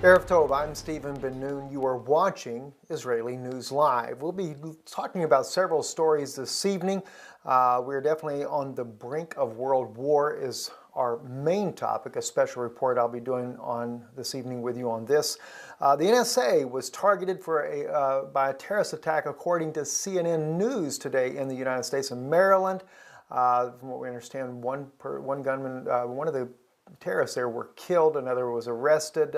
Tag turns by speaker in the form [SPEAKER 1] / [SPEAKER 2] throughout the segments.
[SPEAKER 1] Erev Tov, I'm Stephen Ben-Nun. You are watching Israeli News Live. We'll be talking about several stories this evening. We're definitely on the brink of world war is our main topic, a special report I'll be doing on this evening with you on this. The NSA was targeted by a terrorist attack according to CNN News today in the United States and Maryland. From what we understand, one gunman, one of the terrorists there were killed, another was arrested,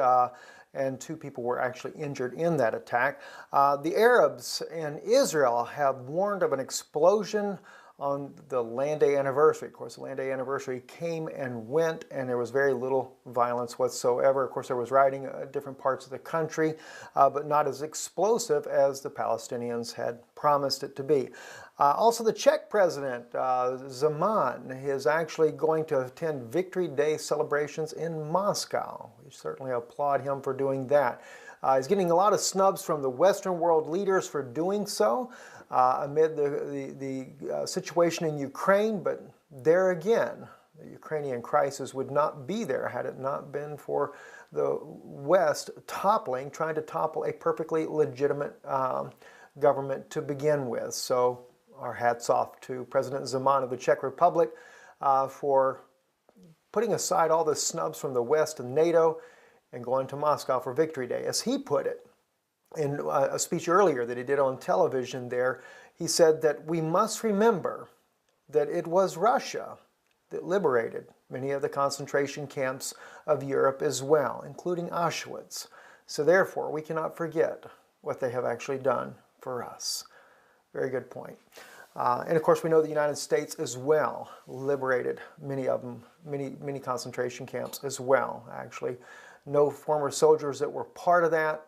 [SPEAKER 1] and two people were actually injured in that attack. The Arabs in Israel have warned of an explosion on the Land Day anniversary. Of course, the Land Day anniversary came and went, and there was very little violence whatsoever. Of course, there was rioting in different parts of the country, but not as explosive as the Palestinians had promised it to be. Also, the Czech president, Zeman, is actually going to attend Victory Day celebrations in Moscow. We certainly applaud him for doing that. He's getting a lot of snubs from the Western world leaders for doing so amid the situation in Ukraine, but there again, the Ukrainian crisis would not be there had it not been for the West trying to topple a perfectly legitimate government to begin with. So our hats off to President Zeman of the Czech Republic for putting aside all the snubs from the West and NATO and going to Moscow for Victory Day. As he put it in a speech earlier that he did on television there, he said that we must remember that it was Russia that liberated many of the concentration camps of Europe as well, including Auschwitz. So therefore, we cannot forget what they have actually done for us. Very good point. And of course, we know the United States as well liberated many of them, many concentration camps as well, actually. No former soldiers that were part of that,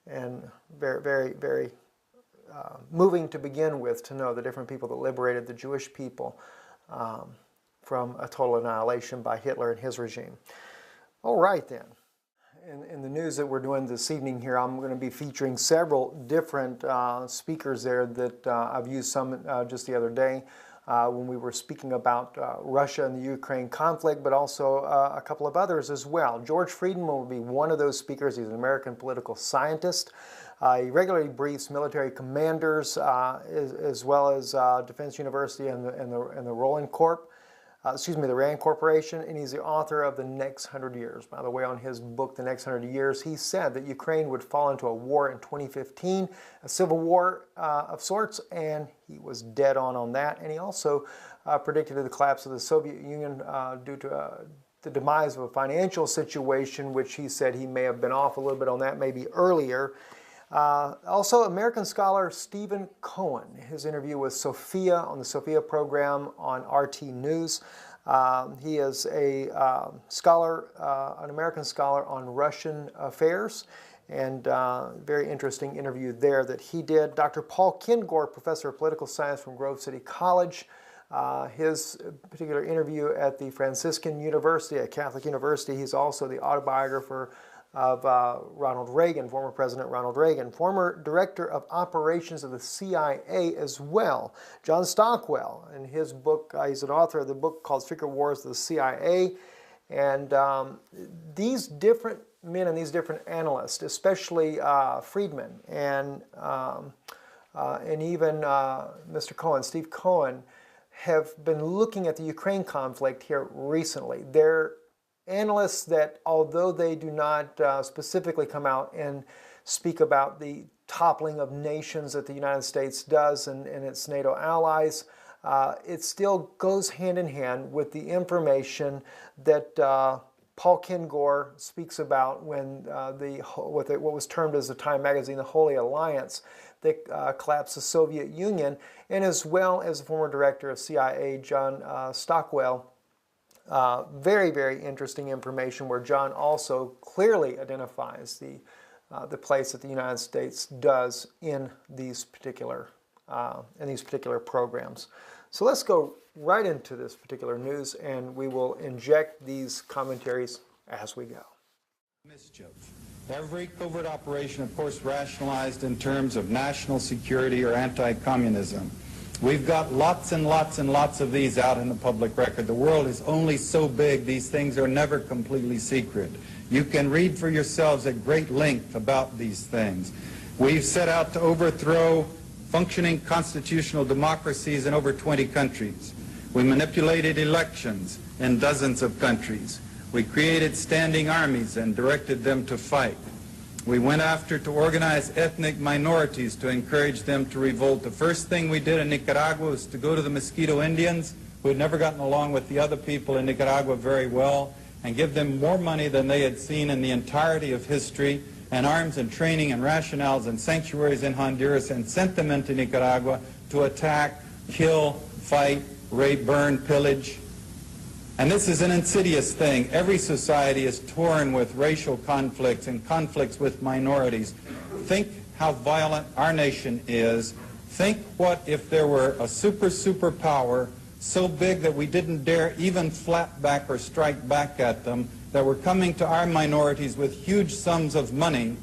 [SPEAKER 1] and very, very, very moving to begin with to know the different people that liberated the Jewish people from a total annihilation by Hitler and his regime. All right then. In the news that we're doing this evening here, I'm going to be featuring several different speakers there that I've used some just the other day when we were speaking about Russia and the Ukraine conflict, but also a couple of others as well. George Friedman will be one of those speakers. He's an American political scientist. He regularly briefs military commanders as well as Defense University and the the RAND Corporation, and he's the author of The Next 100 Years. By the way, on his book, The Next 100 Years, he said that Ukraine would fall into a war in 2015, a civil war of sorts, and he was dead on that. And he also predicted the collapse of the Soviet Union due to the demise of a financial situation, which he said he may have been off a little bit on that, maybe earlier. Also, American scholar Stephen Cohen, his interview with Sophia on the Sophia program on RT News. He is a scholar, an American scholar on Russian affairs, and very interesting interview there that he did. Dr. Paul Kengor, professor of political science from Grove City College. His particular interview at the Franciscan University, a Catholic university. He's also the autobiographer of Ronald Reagan, former President Ronald Reagan, former Director of Operations of the CIA as well. John Stockwell, in his book, he's an author of the book called Secret Wars of the CIA. And these different men and these different analysts, especially Friedman and even Mr. Cohen, Steve Cohen, have been looking at the Ukraine conflict here recently. They're analysts that, although they do not specifically come out and speak about the toppling of nations that the United States does and its NATO allies, it still goes hand in hand with the information that Paul Kengor speaks about when what was termed as the Time magazine, the Holy Alliance, that collapsed the Soviet Union, and as well as the former director of CIA, John Stockwell. Very, very interesting information where John also clearly identifies the place that the United States does in these particular programs. So let's go right into this particular news, and we will inject these commentaries as we go.
[SPEAKER 2] Mischief. Every covert operation, of course, rationalized in terms of national security or anti-communism. We've got lots and lots and lots of these out in the public record. The world is only so big, these things are never completely secret. You can read for yourselves at great length about these things. We've set out to overthrow functioning constitutional democracies in over 20 countries. We manipulated elections in dozens of countries. We created standing armies and directed them to fight. We went after to organize ethnic minorities to encourage them to revolt. The first thing we did in Nicaragua was to go to the Mosquito Indians, who had never gotten along with the other people in Nicaragua very well, and give them more money than they had seen in the entirety of history, and arms and training and rationales and sanctuaries in Honduras, and sent them into Nicaragua to attack, kill, fight, rape, burn, pillage. And this is an insidious thing. Every society is torn with racial conflicts and conflicts with minorities. Think how violent our nation is. Think what if there were a superpower so big that we didn't dare even flap back or strike back at them, that were coming to our minorities with huge sums of money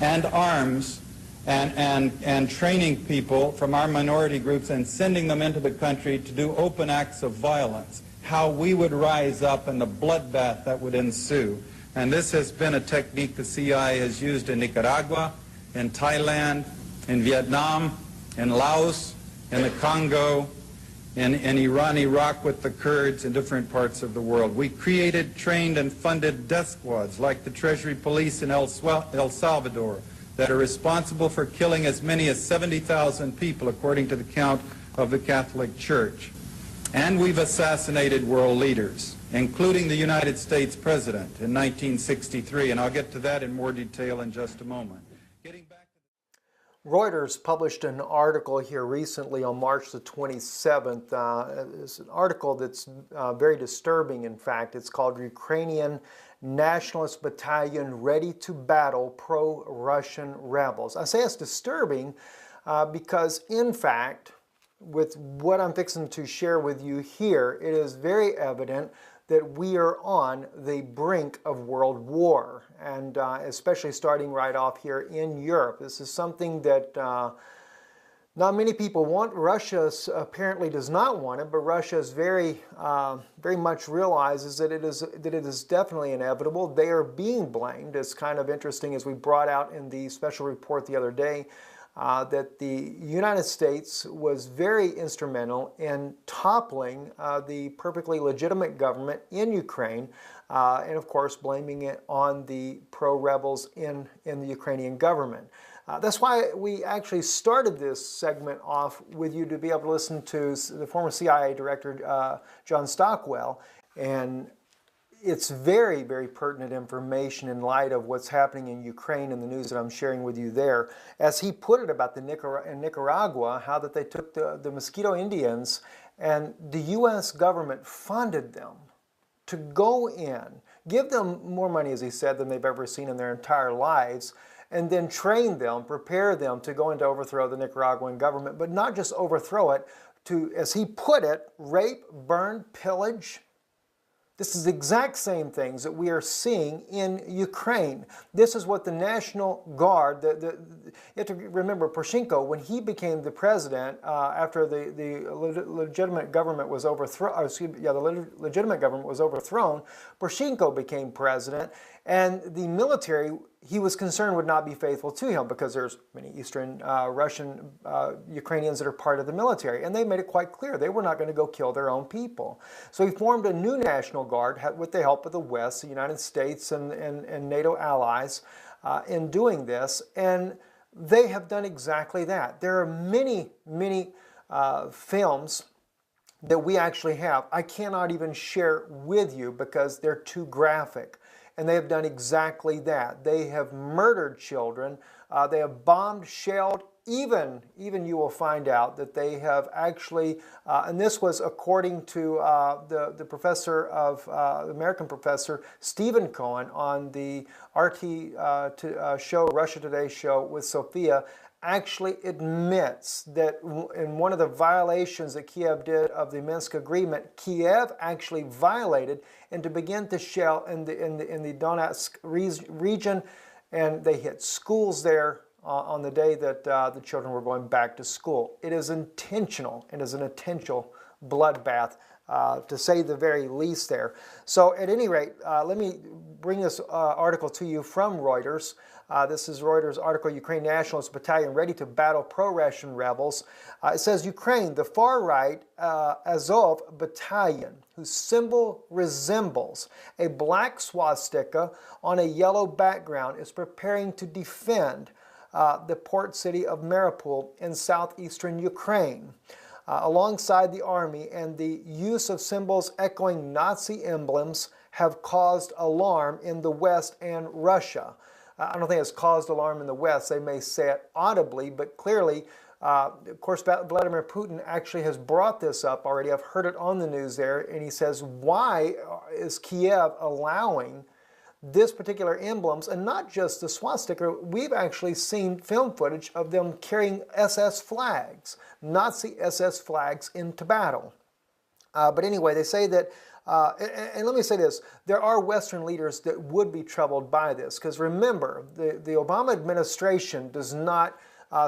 [SPEAKER 2] and arms and training people from our minority groups and sending them into the country to do open acts of violence. How we would rise up and the bloodbath that would ensue. And this has been a technique the CIA has used in Nicaragua, in Thailand, in Vietnam, in Laos, in the Congo, in Iran, Iraq with the Kurds, in different parts of the world. We created, trained, and funded death squads like the Treasury Police in El Salvador that are responsible for killing as many as 70,000 people, according to the count of the Catholic Church. And we've assassinated world leaders, including the United States President in 1963, and I'll get to that in more detail in just a moment.
[SPEAKER 1] Reuters published an article here recently on March the 27th. It's an article that's very disturbing, in fact. It's called Ukrainian Nationalist Battalion Ready to Battle Pro-Russian Rebels. I say it's disturbing because, in fact, with what I'm fixing to share with you here, it is very evident that we are on the brink of world war, and especially starting right off here in Europe. This is something that not many people want. Russia apparently does not want it, but Russia is very much realizes that it is definitely inevitable. They are being blamed. It's kind of interesting, as we brought out in the special report the other day, that the United States was very instrumental in toppling the perfectly legitimate government in Ukraine, and of course blaming it on the pro-rebels in the Ukrainian government. That's why we actually started this segment off with you, to be able to listen to the former CIA Director John Stockwell, and it's very, very pertinent information in light of what's happening in Ukraine and the news that I'm sharing with you there. As he put it about in Nicaragua, how that they took the Mosquito Indians, and the U.S. government funded them to go in, give them more money, as he said, than they've ever seen in their entire lives, and then train them, prepare them to go in to overthrow the Nicaraguan government, but not just overthrow it, to, as he put it, rape, burn, pillage. This is the exact same things that we are seeing in Ukraine. This is what the National Guard, you have to remember, Poroshenko, when he became the president after the legitimate government was overthrown, the legitimate government was overthrown, Poroshenko became president, and the military, he was concerned, would not be faithful to him, because there's many Eastern Russian Ukrainians that are part of the military, and they made it quite clear they were not going to go kill their own people. So he formed a new National Guard with the help of the West, the United States and NATO allies in doing this, and they have done exactly that. There are many, many films that we actually have. I cannot even share with you because they're too graphic. And they have done exactly that. They have murdered children. They have bombed, shelled. Even you will find out that they have actually, and this was according to the professor of, the American professor, Stephen Cohen, on the RT show, Russia Today show with Sophia, actually admits that in one of the violations that Kiev did of the Minsk agreement, Kiev actually violated, and to begin to shell in the Donetsk region, and they hit schools there on the day that the children were going back to school. It is intentional. It is an intentional bloodbath, to say the very least there. So at any rate, let me bring this article to you from Reuters. This is Reuters' article, Ukraine Nationalist Battalion Ready to Battle Pro-Russian Rebels. It says, Ukraine, the far-right Azov Battalion, whose symbol resembles a black swastika on a yellow background, is preparing to defend the port city of Mariupol in southeastern Ukraine. Alongside the army, and the use of symbols echoing Nazi emblems have caused alarm in the West and Russia. I don't think it's caused alarm in the West. They may say it audibly, but clearly, of course, Vladimir Putin actually has brought this up already. I've heard it on the news there, and he says, why is Kiev allowing this particular emblems, and not just the swastika? We've actually seen film footage of them carrying SS flags, Nazi SS flags, into battle. But anyway, they say that, and let me say this, there are Western leaders that would be troubled by this, because remember, the Obama administration does not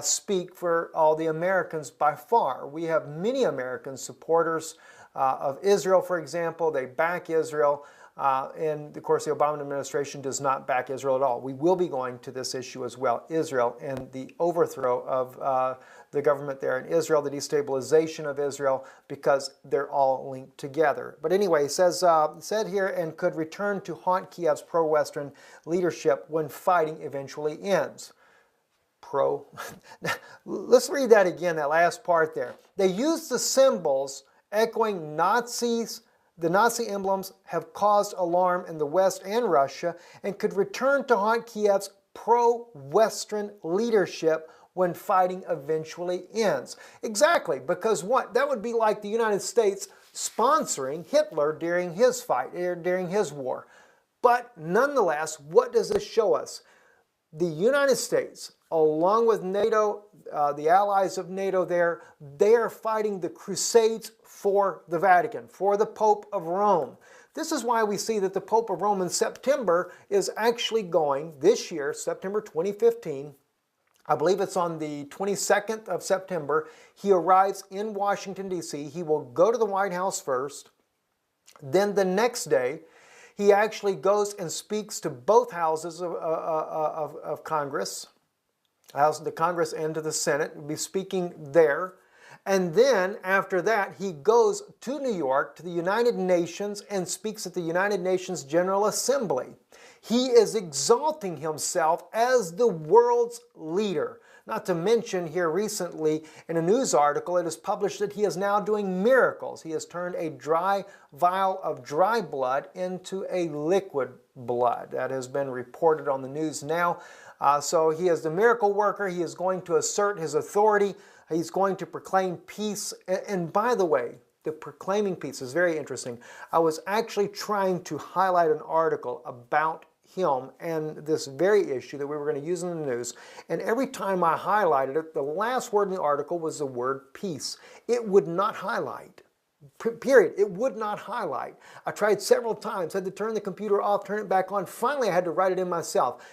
[SPEAKER 1] speak for all the Americans by far. We have many American supporters of Israel, for example. They back Israel. And of course, the Obama administration does not back Israel at all. We will be going to this issue as well, Israel and the overthrow of the government there in Israel, the destabilization of Israel, because they're all linked together. But anyway, it says, said here, and could return to haunt Kiev's pro-Western leadership when fighting eventually ends. Let's read that again, that last part there. They use the symbols echoing Nazis. The Nazi emblems have caused alarm in the West and Russia, and could return to haunt Kiev's pro-Western leadership when fighting eventually ends. Exactly, because what? That would be like the United States sponsoring Hitler during his fight, during his war. But nonetheless, what does this show us? The United States, along with NATO, the allies of NATO there, they are fighting the crusades for the Vatican, for the Pope of Rome. This is why we see that the Pope of Rome in September is actually going, this year, September 2015, I believe it's on the 22nd of September, he arrives in Washington, D.C. He will go to the White House first. Then the next day, he actually goes and speaks to both houses of Congress, the Congress and to the Senate. He'll be speaking there. And then after that, he goes to New York, to the United Nations, and speaks at the United Nations General Assembly. He is exalting himself as the world's leader. Not to mention here recently in a news article, it is published that he is now doing miracles. He has turned a dry vial of dry blood into a liquid blood. That has been reported on the news now. So he is the miracle worker. He is going to assert his authority. He's going to proclaim peace. And by the way, the proclaiming peace is very interesting. I was actually trying to highlight an article about him and this very issue that we were going to use in the news. And every time I highlighted it, the last word in the article was the word peace. It would not highlight. Period. It would not highlight. I tried several times, had to turn the computer off, turn it back on. Finally, I had to write it in myself.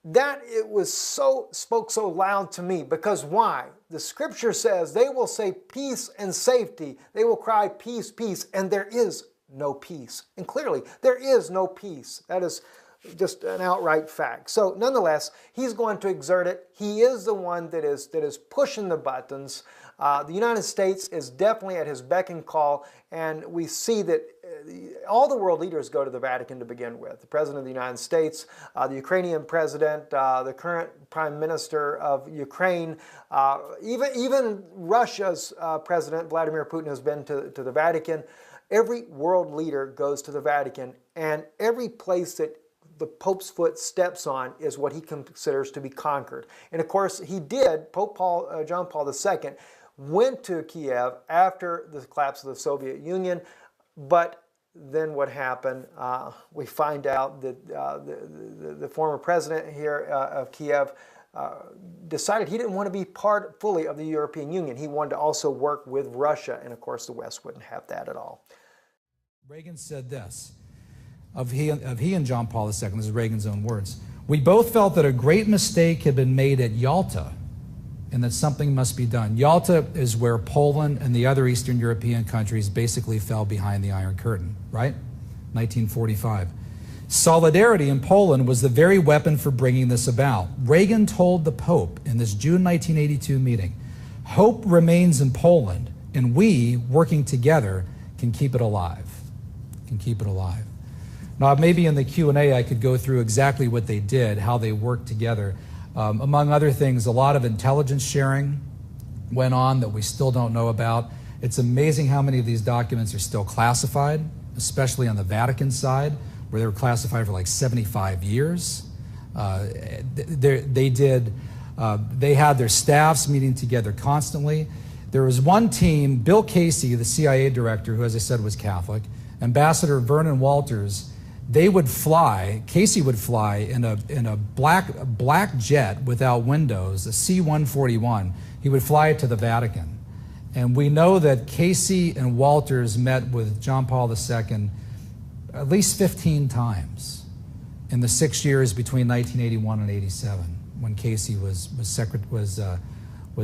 [SPEAKER 1] That it was spoke so loud to me, because why? The scripture says they will say peace and safety. They will cry peace, peace, and there is no peace. And clearly, there is no peace. That is just an outright fact. So nonetheless, he's going to exert it. He is the one that is pushing the buttons. The United States is definitely at his beck and call, and we see that all the world leaders go to the Vatican to begin with. The President of the United States, the Ukrainian President, the current Prime Minister of Ukraine, even Russia's President, Vladimir Putin, has been to the Vatican. Every world leader goes to the Vatican, and every place that the Pope's foot steps on is what he considers to be conquered. And of course, he did. Pope John Paul II went to Kiev after the collapse of the Soviet Union, but then what happened? We find out that the former president here of Kiev decided he didn't want to be part fully of the European Union. He wanted to also work with Russia, and of course the West wouldn't have that at all.
[SPEAKER 3] Reagan said this of he and John Paul II, this is Reagan's own words: We both felt that a great mistake had been made at Yalta and that something must be done. Yalta is where Poland and the other Eastern European countries basically fell behind the Iron Curtain, right? 1945. Solidarity in Poland was the very weapon for bringing this about. Reagan told the Pope in this June 1982 meeting, "Hope remains in Poland, and we, working together, can keep it alive." Can keep it alive. Now, maybe in the Q&A I could go through exactly what they did, how they worked together. Among other things, a lot of intelligence sharing went on that we still don't know about. It's amazing how many of these documents are still classified, especially on the Vatican side, where they were classified for like 75 years. They had their staffs meeting together constantly. There was one team, Bill Casey, the CIA director, who, as I said, was Catholic, Ambassador Vernon Walters. They would fly, Casey would fly in a black jet without windows, a C-141. He would fly it to the Vatican. And we know that Casey and Walters met with John Paul II at least 15 times in the 6 years between 1981 and 87, when Casey was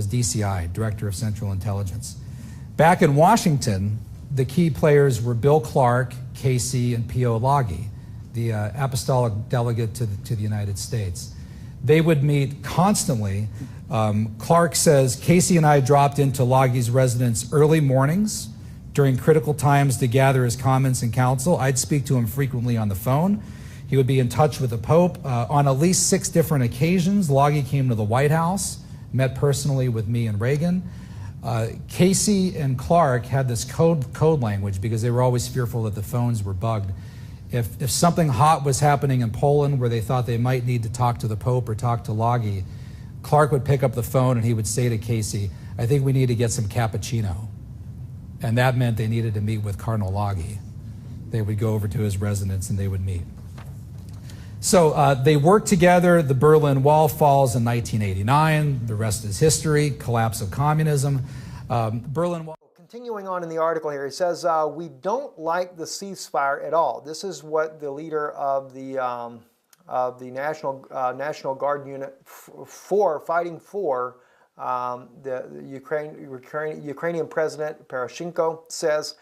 [SPEAKER 3] DCI, Director of Central Intelligence. Back in Washington, the key players were Bill Clark, Casey, and P.O. Laghi, the apostolic delegate to the United States. They would meet constantly. Clark says, "Casey and I dropped into Laghi's residence early mornings during critical times to gather his comments and counsel. I'd speak to him frequently on the phone. He would be in touch with the Pope. On at least 6 different occasions, Laghi came to the White House, met personally with me and Reagan. Casey and Clark had this code language because they were always fearful that the phones were bugged. If something hot was happening in Poland where they thought they might need to talk to the Pope or talk to Laghi, Clark would pick up the phone and he would say to Casey, "I think we need to get some cappuccino." And that meant they needed to meet with Cardinal Laghi. They would go over to his residence and they would meet. So they worked together. The Berlin Wall falls in 1989. The rest is history, collapse of communism. Berlin Wall.
[SPEAKER 1] Continuing on in the article here, he says, we don't like the ceasefire at all. This is what the leader of the National Guard Unit fighting for the Ukrainian President Poroshenko says.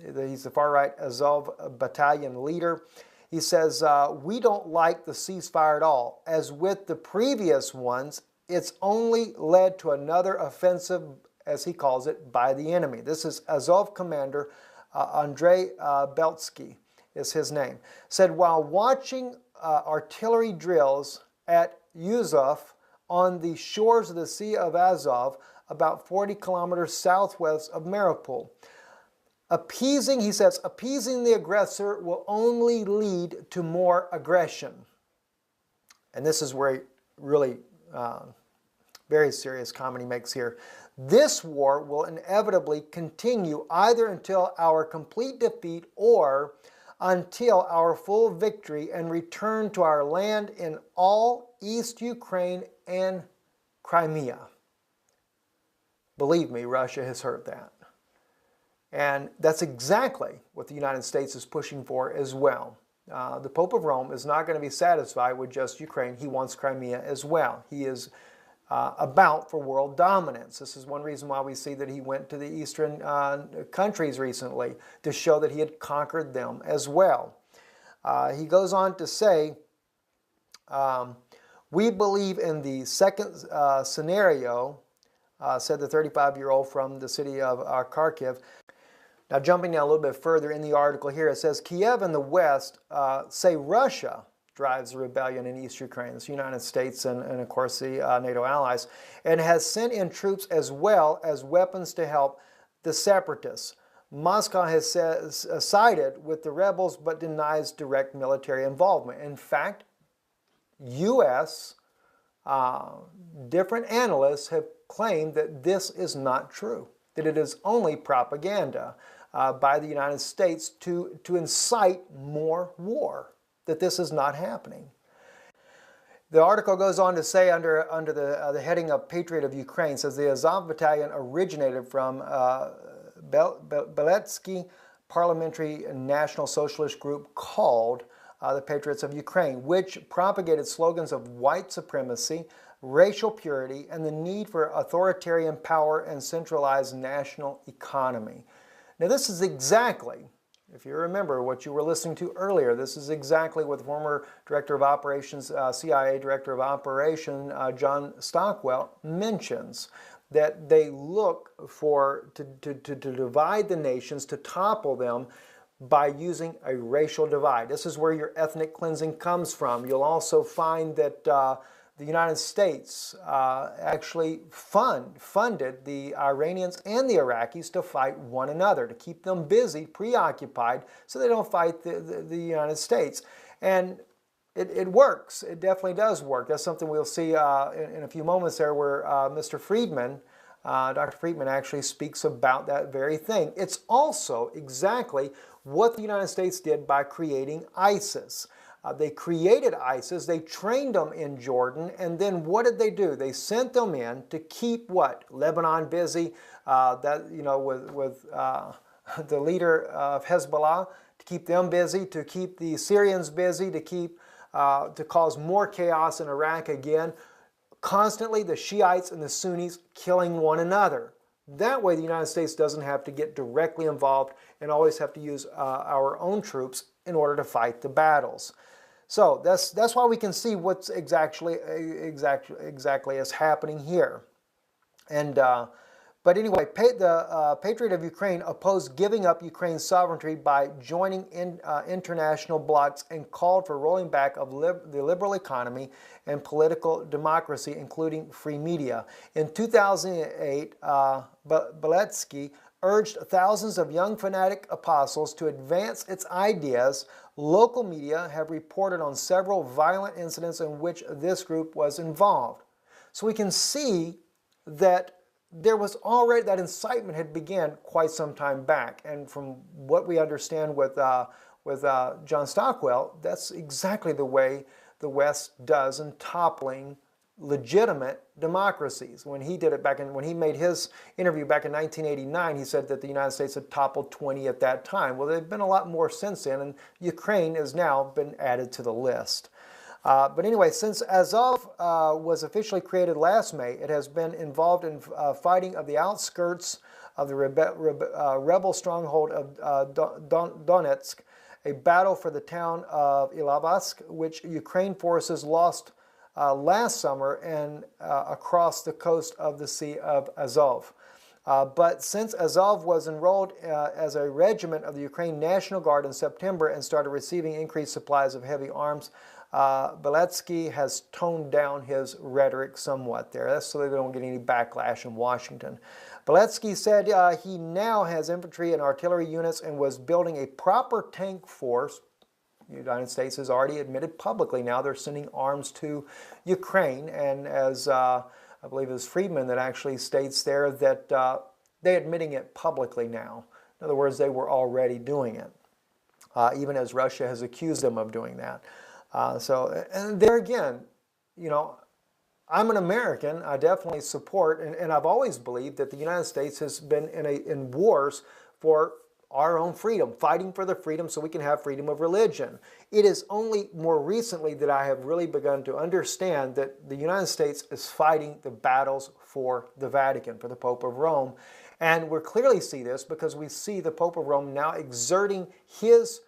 [SPEAKER 1] He's the far-right Azov battalion leader. He says, we don't like the ceasefire at all. As with the previous ones, it's only led to another offensive, as he calls it, by the enemy. This is Azov commander Andrei Belsky is his name. Said, while watching artillery drills at Yuzov on the shores of the Sea of Azov, about 40 kilometers southwest of Mariupol. Appeasing, he says, appeasing the aggressor will only lead to more aggression. And this is where he really very serious comment he makes here. This war will inevitably continue either until our complete defeat or until our full victory and return to our land in all East Ukraine and Crimea. Believe me, Russia has heard that. And that's exactly what the United States is pushing for as well. The Pope of Rome is not going to be satisfied with just Ukraine. He wants Crimea as well. He is about for world dominance. This is one reason why we see that he went to the eastern countries recently to show that he had conquered them as well. He goes on to say, we believe in the second scenario, said the 35-year-old from the city of Kharkiv. Now, jumping down a little bit further in the article here, it says, Kiev and the West say Russia drives the rebellion in East Ukraine. It's the United States and of course, the NATO allies, and has sent in troops as well as weapons to help the separatists. Moscow has sided with the rebels but denies direct military involvement. In fact, U.S. Different analysts have claimed that this is not true, that it is only propaganda by the United States to incite more war, that this is not happening. The article goes on to say under the heading of Patriot of Ukraine, says the Azov Battalion originated from Beletsky Parliamentary National Socialist Group called the Patriots of Ukraine, which propagated slogans of white supremacy, racial purity, and the need for authoritarian power and centralized national economy. Now, this is exactly, if you remember what you were listening to earlier, this is exactly what the former Director of Operations, CIA Director of Operation, John Stockwell, mentions, that they look for to divide the nations, to topple them by using a racial divide. This is where your ethnic cleansing comes from. You'll also find that the United States actually funded the Iranians and the Iraqis to fight one another, to keep them busy, preoccupied, so they don't fight the United States. And it works. It definitely does work. That's something we'll see in a few moments there, where Mr. Friedman, Dr. Friedman, actually speaks about that very thing. It's also exactly what the United States did by creating ISIS. They created ISIS, they trained them in Jordan, and then what did they do? They sent them in to keep what? Lebanon busy, with the leader of Hezbollah, to keep them busy, to keep the Syrians busy, to cause more chaos in Iraq again. Constantly the Shiites and the Sunnis killing one another. That way the United States doesn't have to get directly involved and always have to use our own troops in order to fight the battles. So that's why we can see what's exactly is happening here. And but anyway, the Patriot of Ukraine opposed giving up Ukraine's sovereignty by joining international blocs and called for rolling back of the liberal economy and political democracy, including free media. In 2008, Beletsky urged thousands of young fanatic apostles to advance its ideas. Local media have reported on several violent incidents in which this group was involved. So we can see that there was already, that incitement had began quite some time back. And from what we understand with John Stockwell, that's exactly the way the West does in toppling legitimate democracies. When he did it when he made his interview back in 1989, he said that the United States had toppled 20 at that time. Well, there have been a lot more since then, and Ukraine has now been added to the list. But anyway, since Azov was officially created last May, it has been involved in fighting of the outskirts of the rebel stronghold of Donetsk, a battle for the town of Ilovaisk, which Ukraine forces lost last summer and across the coast of the Sea of Azov. But since Azov was enrolled as a regiment of the Ukraine National Guard in September and started receiving increased supplies of heavy arms, Beletsky has toned down his rhetoric somewhat there. That's so they don't get any backlash in Washington. Beletsky said he now has infantry and artillery units and was building a proper tank force. The United States has already admitted publicly now they're sending arms to Ukraine, and as I believe it's Friedman that actually states there that they're admitting it publicly now. In other words, they were already doing it, even as Russia has accused them of doing that. And there again, you know, I'm an American. I definitely support, and I've always believed that the United States has been in wars for our own freedom, fighting for the freedom so we can have freedom of religion. It is only more recently that I have really begun to understand that the United States is fighting the battles for the Vatican, for the Pope of Rome. And we clearly see this because we see the Pope of Rome now exerting his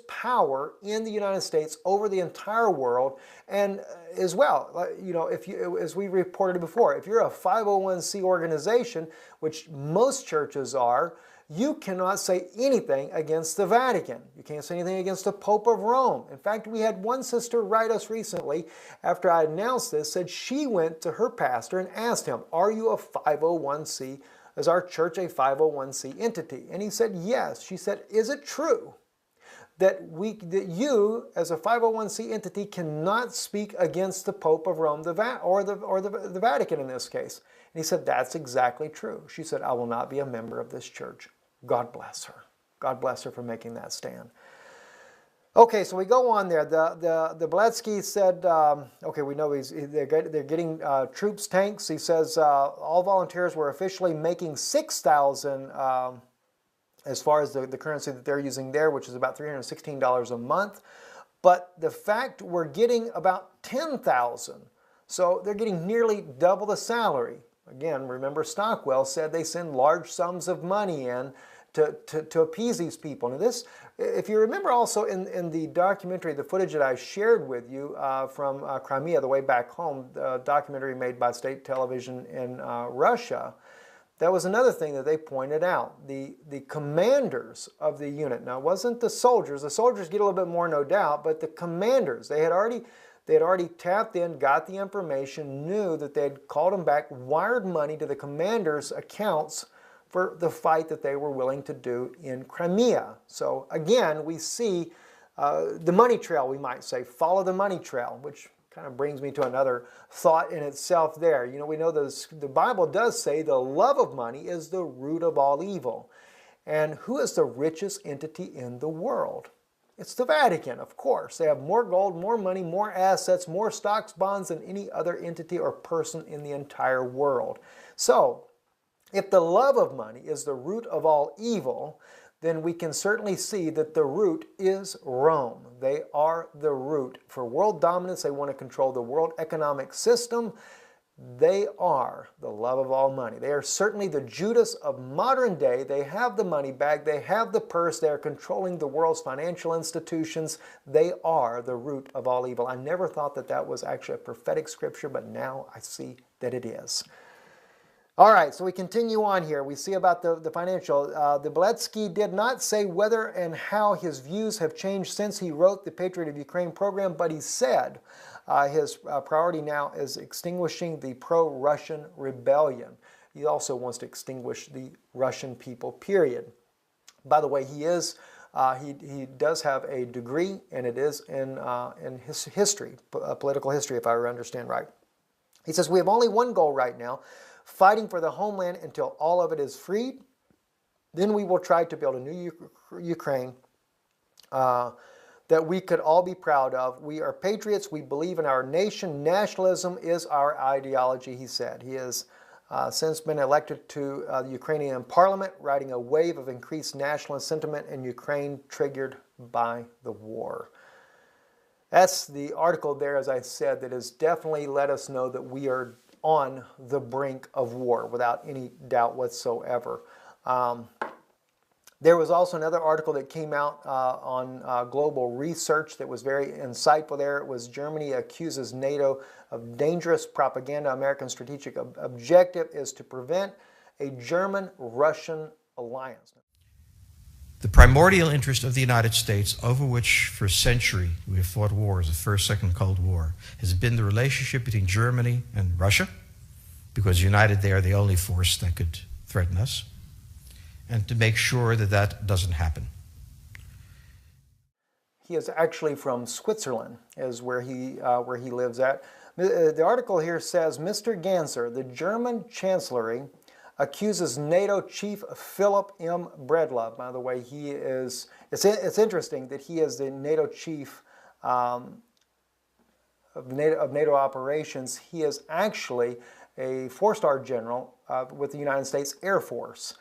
[SPEAKER 1] power in the United States over the entire world. And as well, you know, as we reported before, if you're a 501c organization, which most churches are, you cannot say anything against the Vatican. You can't say anything against the Pope of Rome. In fact, we had one sister write us recently after I announced this, said she went to her pastor and asked him, "Are you a 501c? Is our church a 501c entity?" And he said, "Yes." She said, "Is it true that you, as a 501c entity, cannot speak against the Pope of Rome, the Vatican in this case?" And he said, "That's exactly true." She said, "I will not be a member of this church." God bless her. God bless her for making that stand. Okay, so we go on there. The Beletsky said, okay, we know they're getting troops, tanks. He says all volunteers were officially making 6,000 as far as the currency that they're using there, which is about $316 a month. but the fact we're getting about 10,000, so they're getting nearly double the salary. Again, remember Stockwell said they send large sums of money in to appease these people. Now this, if you remember also in the documentary, the footage that I shared with you from Crimea, The Way Back Home, the documentary made by state television in Russia, that was another thing that they pointed out. The commanders of the unit, now it wasn't the soldiers get a little bit more no doubt, but the commanders, they had already tapped in, got the information, knew that they had called them back, wired money to the commanders' accounts for the fight that they were willing to do in Crimea. So again, we see the money trail, we might say, follow the money trail, which kind of brings me to another thought in itself there. You know, we know the Bible does say the love of money is the root of all evil. And who is the richest entity in the world? It's the Vatican, of course. They have more gold, more money, more assets, more stocks, bonds than any other entity or person in the entire world. So, if the love of money is the root of all evil, then we can certainly see that the root is Rome. They are the root. For world dominance, they want to control the world economic system. They are the love of all money. They are certainly the Judas of modern day. They have the money bag. They have the purse. They are controlling the world's financial institutions. They are the root of all evil. I never thought that that was actually a prophetic scripture, but now I see that it is. All right, so we continue on here. We see about the financial. The Beletsky did not say whether and how his views have changed since he wrote the Patriot of Ukraine program, but he said his priority now is extinguishing the pro-Russian rebellion. He also wants to extinguish the Russian people, period. By the way, he does have a degree, and it is in his history, political history, if I understand right. He says, we have only one goal right now, fighting for the homeland until all of it is freed. Then we will try to build a new Ukraine that we could all be proud of. We are patriots. We believe in our nation. Nationalism is our ideology, he said. He has since been elected to the Ukrainian parliament, riding a wave of increased nationalist sentiment in Ukraine triggered by the war. That's the article there, as I said, that has definitely let us know that we are on the brink of war, without any doubt whatsoever. There was also another article that came out on global research that was very insightful there. It was Germany accuses NATO of dangerous propaganda. American strategic objective is to prevent a German-Russian alliance.
[SPEAKER 4] The primordial interest of the United States, over which for a century we have fought wars, the First, Second Cold War, has been the relationship between Germany and Russia, because united they are the only force that could threaten us, and to make sure that that doesn't happen.
[SPEAKER 1] He is actually from Switzerland, is where he lives at. The article here says, Mr. Ganser, the German Chancellery, accuses NATO chief Philip M. Breedlove. By the way, he is, it's interesting that he is the NATO chief of NATO operations. He is actually a four-star general with the United States Air Force.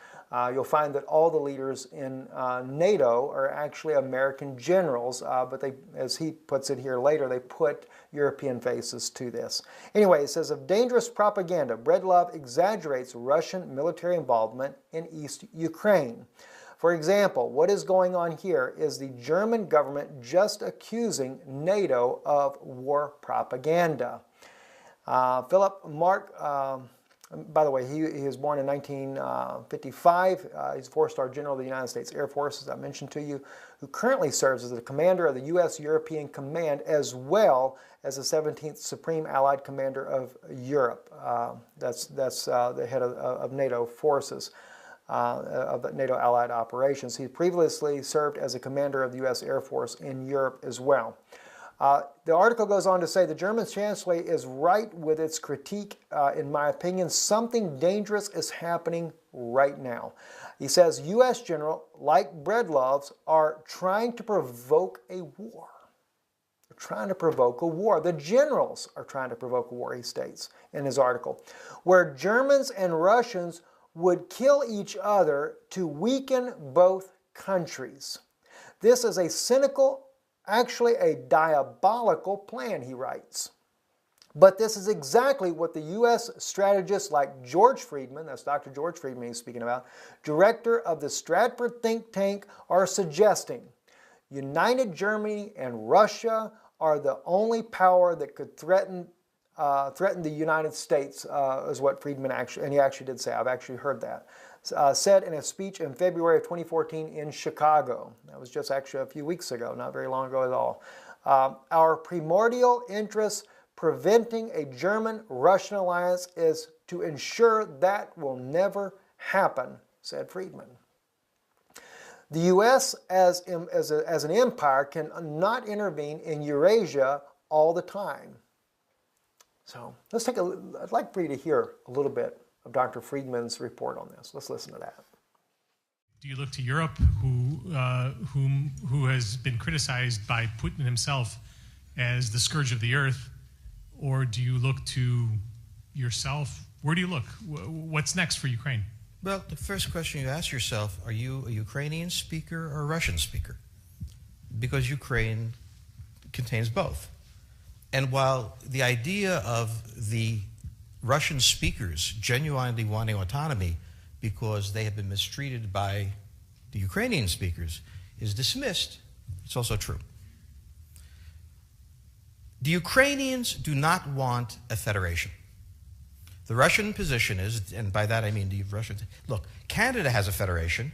[SPEAKER 1] You'll find that all the leaders in NATO are actually American generals, but they, as he puts it here later, they put European faces to this. Anyway, it says, of dangerous propaganda, Breedlove exaggerates Russian military involvement in East Ukraine. For example, what is going on here is the German government just accusing NATO of war propaganda. Philip Mark, by the way, he was born in 1955. He's a four-star general of the United States Air Force, as I mentioned to you, who currently serves as the commander of the U.S. European Command, as well as the 17th Supreme Allied Commander of Europe. That's the head of NATO forces, of the NATO Allied operations. He previously served as a commander of the U.S. Air Force in Europe as well. The article goes on to say the German Chancellor is right with its critique. In my opinion, something dangerous is happening right now. He says U.S. general, like Breedlove's, are trying to provoke a war. They're trying to provoke a war. The generals are trying to provoke a war, he states in his article, where Germans and Russians would kill each other to weaken both countries. This is a cynical actually a diabolical plan, he writes. But this is exactly what the U.S. strategists like George Friedman, that's Dr. George Friedman he's speaking about, director of the Stratford think tank, are suggesting. United Germany and Russia are the only power that could threaten the United States, is what Friedman actually, and he actually did say, I've actually heard that, said in a speech in February of 2014 in Chicago. That was just actually a few weeks ago, not very long ago at all. Our primordial interest preventing a German-Russian alliance is to ensure that will never happen, said Friedman. The U.S. as an empire cannot intervene in Eurasia all the time. So I'd like for you to hear a little bit of Dr. Friedman's report on this. Let's listen to that.
[SPEAKER 5] Do you look to Europe, who has been criticized by Putin himself as the scourge of the earth, or do you look to yourself? Where do you look? What's next for Ukraine?
[SPEAKER 4] Well, the first question you ask yourself, are you a Ukrainian speaker or a Russian speaker? Because Ukraine contains both. And while the idea of the Russian speakers genuinely wanting autonomy because they have been mistreated by the Ukrainian speakers is dismissed, it's also true. The Ukrainians do not want a federation. The Russian position is, and by that I mean the Russians, look, Canada has a federation,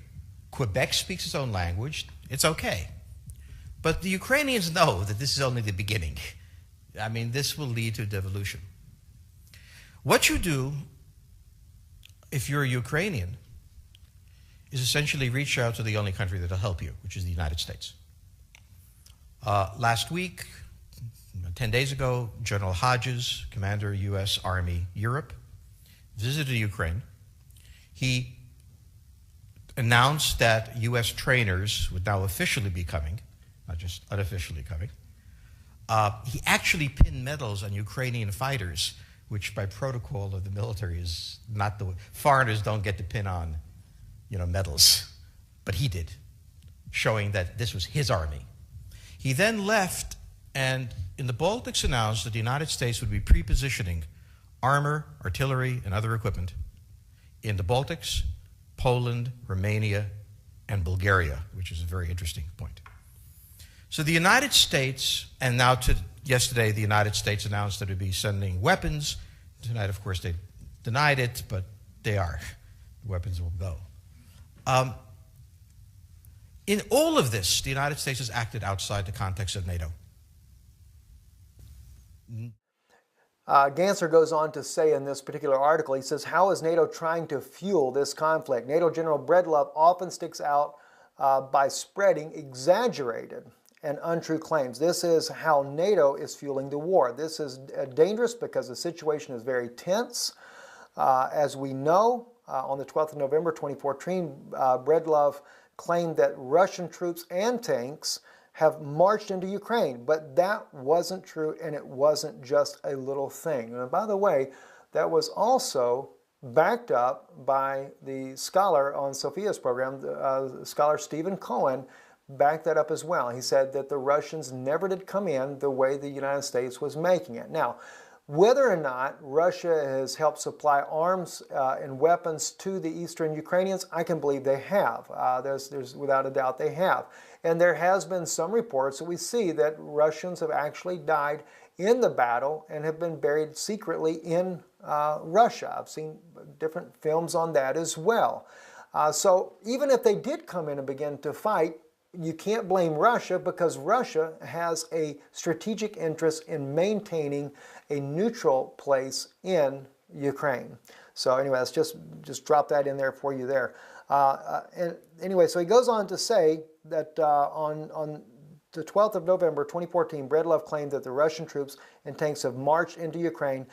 [SPEAKER 4] Quebec speaks its own language, it's okay. But the Ukrainians know that this is only the beginning. I mean, this will lead to devolution. What you do, if you're a Ukrainian, is essentially reach out to the only country that will help you, which is the United States. Last week, 10 days ago, General Hodges, Commander U.S. Army Europe, visited Ukraine. He announced that U.S. trainers would now officially be coming, not just unofficially coming. He actually pinned medals on Ukrainian fighters, which by protocol of the military is not the way. Foreigners don't get to pin on, medals. But he did, showing that this was his army. He then left and in the Baltics announced that the United States would be pre-positioning armor, artillery, and other equipment in the Baltics, Poland, Romania, and Bulgaria, which is a very interesting point. So the United States, and now yesterday the United States announced that it would be sending weapons. Tonight, of course, they denied it, but they are. The weapons will go. In all of this, the United States has acted outside the context of NATO.
[SPEAKER 1] Ganser goes on to say in this particular article, he says, how is NATO trying to fuel this conflict? NATO General Breedlove often sticks out by spreading exaggerated and untrue claims. This is how NATO is fueling the war. This is dangerous because the situation is very tense. As we know, on the 12th of November 2014, Breedlove claimed that Russian troops and tanks have marched into Ukraine, but that wasn't true, and it wasn't just a little thing. And by the way, that was also backed up by the scholar on Sophia's program, scholar Stephen Cohen, backed that up as well. He said that the Russians never did come in the way the United States was making it. Now, whether or not Russia has helped supply arms and weapons to the eastern Ukrainians, I can believe they have. There's without a doubt they have. And there has been some reports that we see that Russians have actually died in the battle and have been buried secretly in Russia. I've seen different films on that as well. So even if they did come in and begin to fight, you can't blame Russia because Russia has a strategic interest in maintaining a neutral place in Ukraine. So anyway, let's just drop that in there for you there. And anyway, so he goes on to say that on the 12th of November 2014, Breedlove claimed that the Russian troops and tanks have marched into Ukraine,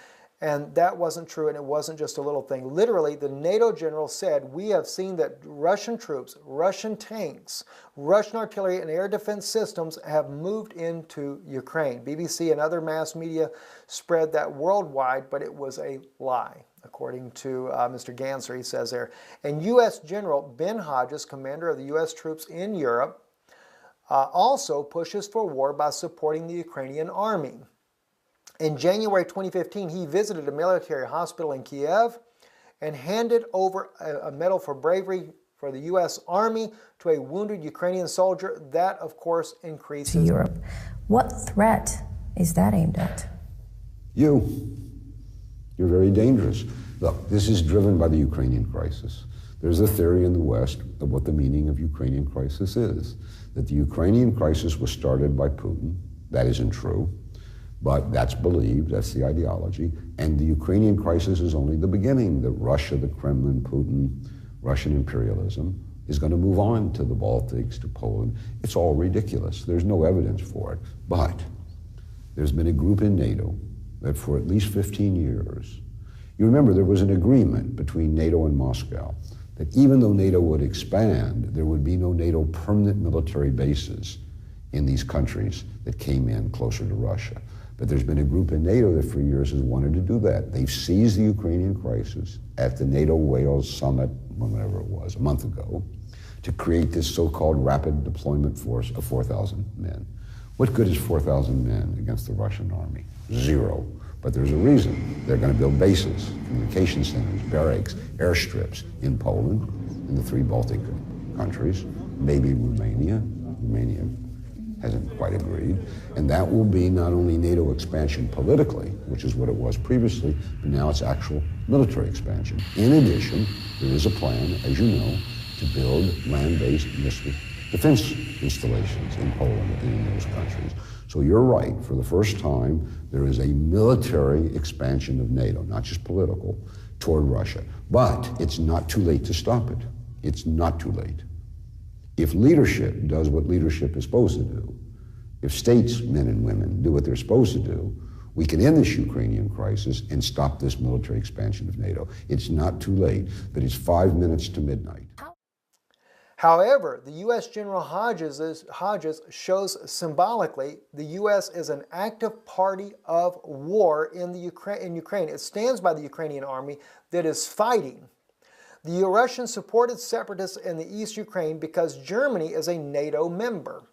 [SPEAKER 1] and that wasn't true, and it wasn't just a little thing. Literally, the NATO general said, we have seen that Russian troops, Russian tanks, Russian artillery, and air defense systems have moved into Ukraine. BBC and other mass media spread that worldwide, but it was a lie, according to Mr. Ganser, he says there. And U.S. General Ben Hodges, commander of the U.S. troops in Europe, also pushes for war by supporting the Ukrainian army. In January 2015, he visited a military hospital in Kiev and handed over a medal for bravery for the U.S. Army to a wounded Ukrainian soldier. That, of course, increases
[SPEAKER 6] to Europe. What threat is that aimed at?
[SPEAKER 7] You're very dangerous. Look, this is driven by the Ukrainian crisis. There's a theory in the West of what the meaning of Ukrainian crisis is, that the Ukrainian crisis was started by Putin. That isn't true, but that's believed, that's the ideology, and the Ukrainian crisis is only the beginning, that Russia, the Kremlin, Putin, Russian imperialism is going to move on to the Baltics, to Poland. It's all ridiculous. There's no evidence for it, but there's been a group in NATO that for at least 15 years, you remember there was an agreement between NATO and Moscow that even though NATO would expand, there would be no NATO permanent military bases in these countries that came in closer to Russia. But there's been a group in NATO that for years has wanted to do that. They've seized the Ukrainian crisis at the NATO-Wales summit, whenever it was, a month ago, to create this so-called rapid deployment force of 4,000 men. What good is 4,000 men against the Russian army? Zero. But there's a reason. They're going to build bases, communication centers, barracks, airstrips in Poland, in the 3 Baltic countries, maybe Romania. Romania hasn't quite agreed. And that will be not only NATO expansion politically, which is what it was previously, but now it's actual military expansion. In addition, there is a plan, as you know, to build land-based missile defense installations in Poland and in those countries. So you're right, for the first time, there is a military expansion of NATO, not just political, toward Russia. But it's not too late to stop it. It's not too late. If leadership does what leadership is supposed to do, if states, men and women, do what they're supposed to do, we can end this Ukrainian crisis and stop this military expansion of NATO. It's not too late, but it's 5 minutes to midnight.
[SPEAKER 1] However, the U.S. General Hodges shows symbolically the U.S. is an active party of war in Ukraine. It stands by the Ukrainian army that is fighting. The Russians supported separatists in the East Ukraine because Germany is a NATO member.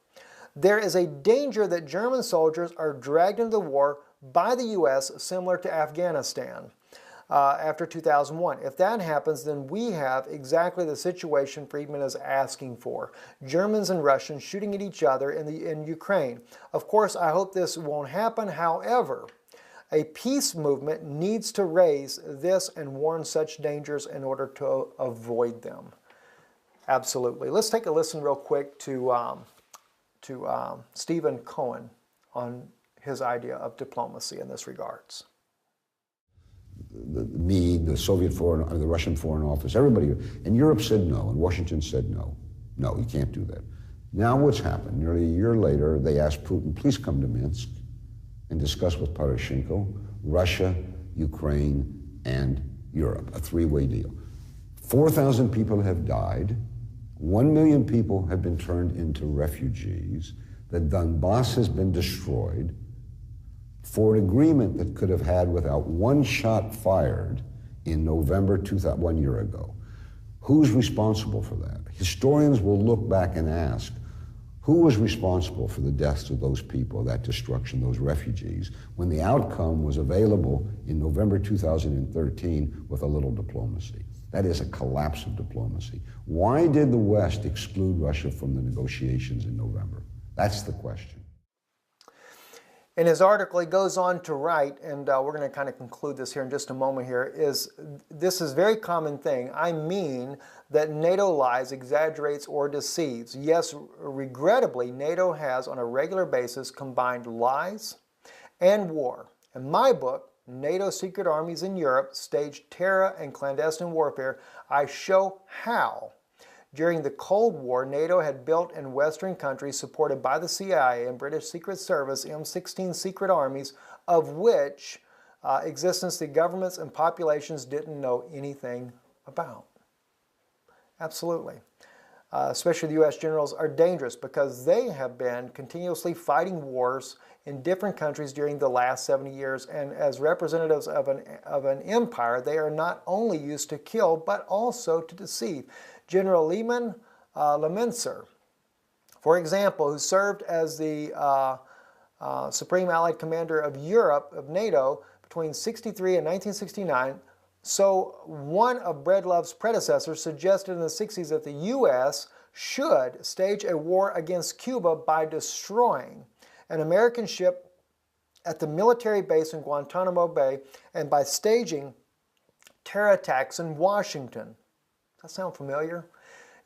[SPEAKER 1] There is a danger that German soldiers are dragged into the war by the U.S., similar to Afghanistan. After 2001. If that happens, then we have exactly the situation Friedman is asking for. Germans and Russians shooting at each other in Ukraine. Of course, I hope this won't happen. However, a peace movement needs to raise this and warn such dangers in order to avoid them. Absolutely. Let's take a listen real quick to Stephen Cohen on his idea of diplomacy in this regards.
[SPEAKER 7] The Soviet the Russian Foreign Office, everybody, and Europe said no, and Washington said no. No, you can't do that. Now what's happened? Nearly a year later, they asked Putin, please come to Minsk and discuss with Poroshenko, Russia, Ukraine, and Europe, a 3-way deal. 4,000 people have died. 1 million people have been turned into refugees. The Donbass has been destroyed. For an agreement that could have had without one shot fired in November 1 year ago. Who's responsible for that? Historians will look back and ask, who was responsible for the deaths of those people, that destruction, those refugees, when the outcome was available in November 2013 with a little diplomacy? That is a collapse of diplomacy. Why did the West exclude Russia from the negotiations in November? That's the question.
[SPEAKER 1] In his article, he goes on to write, and we're going to kind of conclude this here in just a moment here, this is a very common thing. I mean that NATO lies, exaggerates, or deceives. Yes, regrettably, NATO has on a regular basis combined lies and war. In my book, NATO Secret Armies in Europe Staged Terror and Clandestine Warfare, I show how during the Cold War, NATO had built in Western countries supported by the CIA and British Secret Service M16 secret armies, of which existence the governments and populations didn't know anything about. Absolutely. Especially the U.S. generals are dangerous because they have been continuously fighting wars in different countries during the last 70 years, and as representatives of an empire, they are not only used to kill, but also to deceive. General Lehman Lemenser for example, who served as the Supreme Allied Commander of Europe, of NATO, between 1963 and 1969. So one of Breedlove's predecessors suggested in the 60s that the U.S. should stage a war against Cuba by destroying an American ship at the military base in Guantanamo Bay and by staging terror attacks in Washington. Does that sound familiar?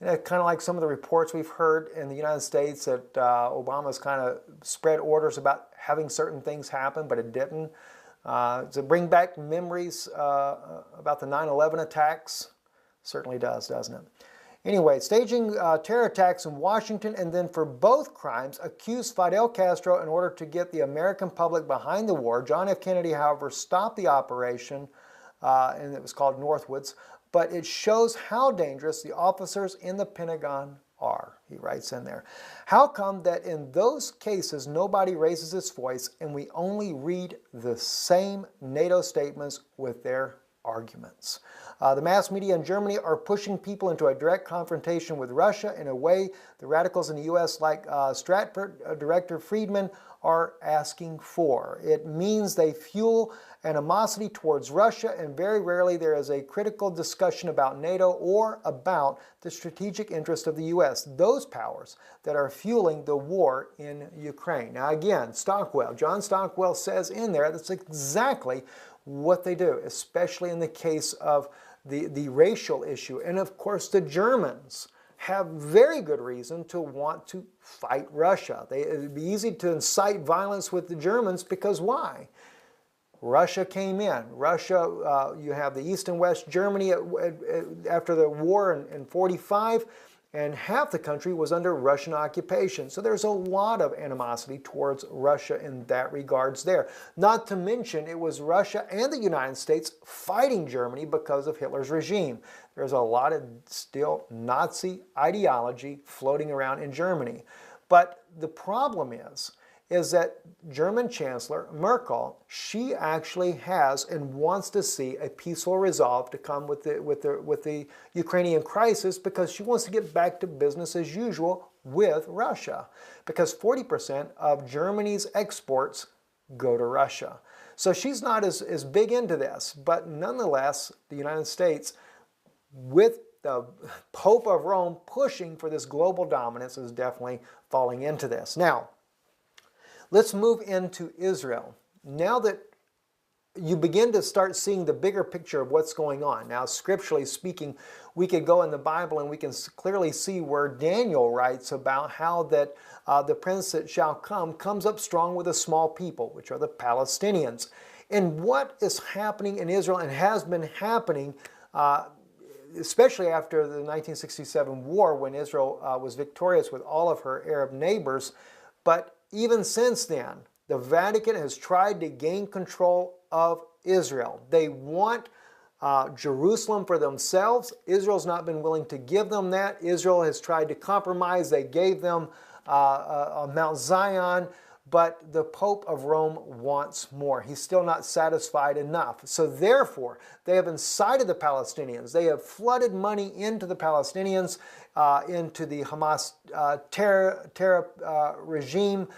[SPEAKER 1] Kind of like some of the reports we've heard in the United States that Obama's kind of spread orders about having certain things happen, but it didn't. To bring back memories about the 9/11 attacks, certainly does, doesn't it? Anyway, staging terror attacks in Washington, and then for both crimes accused Fidel Castro in order to get the American public behind the war. John F. Kennedy, however, stopped the operation, and it was called Northwoods. But it shows how dangerous the officers in the Pentagon are, he writes in there. How come that in those cases nobody raises its voice and we only read the same NATO statements with their arguments? The mass media in Germany are pushing people into a direct confrontation with Russia in a way the radicals in the U.S. like Stratford Director Friedman are asking for. It means they fuel animosity towards Russia, and very rarely there is a critical discussion about NATO or about the strategic interest of the U.S., those powers that are fueling the war in Ukraine. Now again, Stockwell, John Stockwell says in there that's exactly what they do, especially in the case of the racial issue. And of course the Germans have very good reason to want to fight Russia. It'd be easy to incite violence with the Germans because why? Russia came in. Russia, you have the East and West Germany after the war in 1945, and half the country was under Russian occupation. So there's a lot of animosity towards Russia in that regards there. Not to mention it was Russia and the United States fighting Germany because of Hitler's regime. There's a lot of still Nazi ideology floating around in Germany. But the problem is that German Chancellor Merkel, she actually has and wants to see a peaceful resolve to come with the Ukrainian crisis because she wants to get back to business as usual with Russia because 40% of Germany's exports go to Russia. So she's not as big into this, but nonetheless, the United States, with the Pope of Rome pushing for this global dominance, is definitely falling into this. Now, let's move into Israel. Now that you begin to start seeing the bigger picture of what's going on. Now, scripturally speaking, we could go in the Bible and we can clearly see where Daniel writes about how that the prince that shall come comes up strong with a small people, which are the Palestinians. And what is happening in Israel and has been happening, especially after the 1967 war when Israel was victorious with all of her Arab neighbors, but even since then, the Vatican has tried to gain control of Israel. They want Jerusalem for themselves. Israel's not been willing to give them that. Israel has tried to compromise. They gave them Mount Zion, but the Pope of Rome wants more. He's still not satisfied enough. So therefore, they have incited the Palestinians. They have flooded money into the Palestinians, into the Hamas terror regime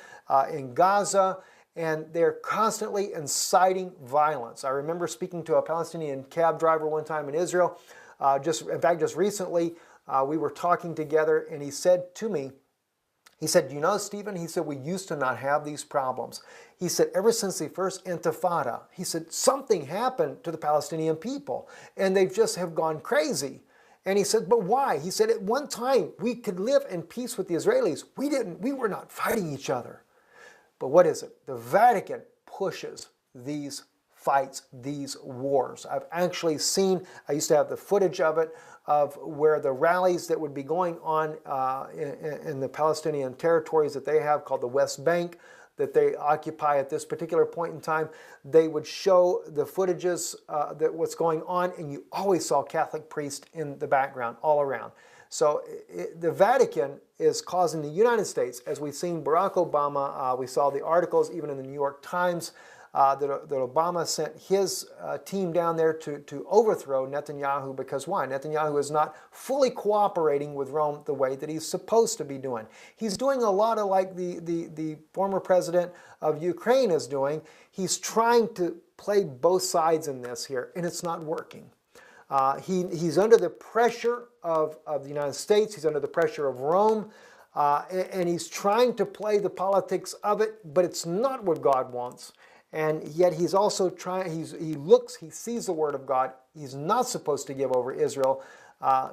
[SPEAKER 1] in Gaza, and they're constantly inciting violence. I remember speaking to a Palestinian cab driver one time in Israel. In fact, just recently, we were talking together, and he said to me, he said, you know, Stephen, he said, we used to not have these problems. He said, ever since the first Intifada, he said, something happened to the Palestinian people, and they just have gone crazy. And he said, but why? He said, at one time, we could live in peace with the Israelis. We were not fighting each other. But what is it? The Vatican pushes these fights, these wars. I've actually seen, I used to have the footage of it, of where the rallies that would be going on in the Palestinian territories that they have called the West Bank, that they occupy at this particular point in time, they would show the footages that what's going on, and you always saw Catholic priests in the background all around. So the Vatican is causing the United States, as we've seen Barack Obama, we saw the articles even in the New York Times, that Obama sent his team down there to overthrow Netanyahu, because why? Netanyahu is not fully cooperating with Rome the way that he's supposed to be doing. He's doing a lot of like the former president of Ukraine is doing. He's trying to play both sides in this here, and it's not working. He's under the pressure of the United States. He's under the pressure of Rome. And he's trying to play the politics of it, but it's not what God wants. And yet he's also trying, he sees the word of God. He's not supposed to give over Israel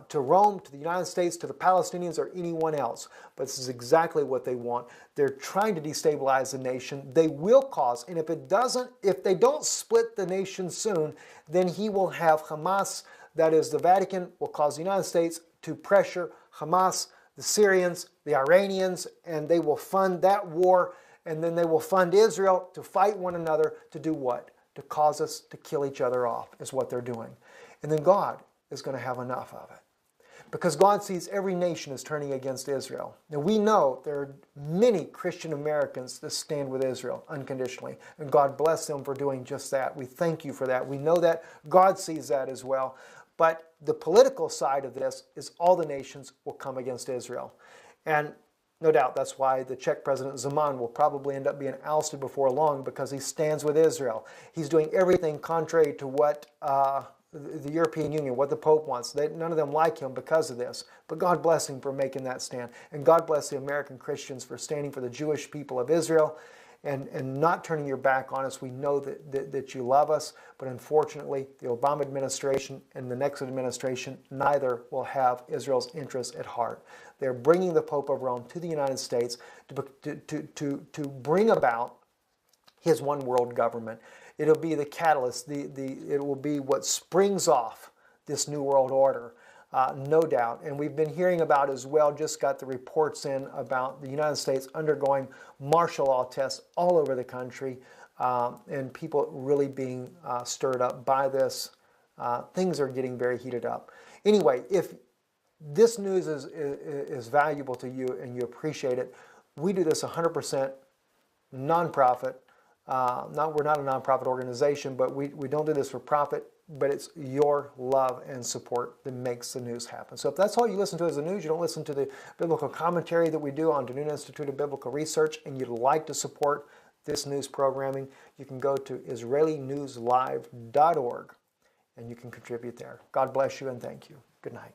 [SPEAKER 1] to Rome, to the United States, to the Palestinians, or anyone else. But this is exactly what they want. They're trying to destabilize the nation. They will cause, and if they don't split the nation soon, then he will have Hamas, that is the Vatican, will cause the United States to pressure Hamas, the Syrians, the Iranians, and they will fund that war, and then they will fund Israel to fight one another to do what? To cause us to kill each other off is what they're doing. And then God is going to have enough of it. Because God sees every nation is turning against Israel. Now we know there are many Christian Americans that stand with Israel unconditionally, and God bless them for doing just that. We thank you for that. We know that God sees that as well. But the political side of this is all the nations will come against Israel. And no doubt that's why the Czech President Zeman will probably end up being ousted before long, because he stands with Israel. He's doing everything contrary to what the European Union, what the Pope wants. None of them like him because of this. But God bless him for making that stand. And God bless the American Christians for standing for the Jewish people of Israel and not turning your back on us. We know that you love us, but unfortunately, the Obama administration and the next administration, neither will have Israel's interests at heart. They're bringing the Pope of Rome to the United States to bring about his one world government. It'll be the catalyst. It will be what springs off this new world order, no doubt. And we've been hearing about as well, just got the reports in about the United States undergoing martial law tests all over the country, and people really being stirred up by this. Things are getting very heated up. Anyway, if this news is valuable to you and you appreciate it, we do this 100% nonprofit. We're not a nonprofit organization, but we don't do this for profit, but it's your love and support that makes the news happen. So if that's all you listen to as the news, you don't listen to the biblical commentary that we do on Danuna Institute of Biblical Research, and you'd like to support this news programming, you can go to IsraeliNewsLive.org and you can contribute there. God bless you and thank you. Good night.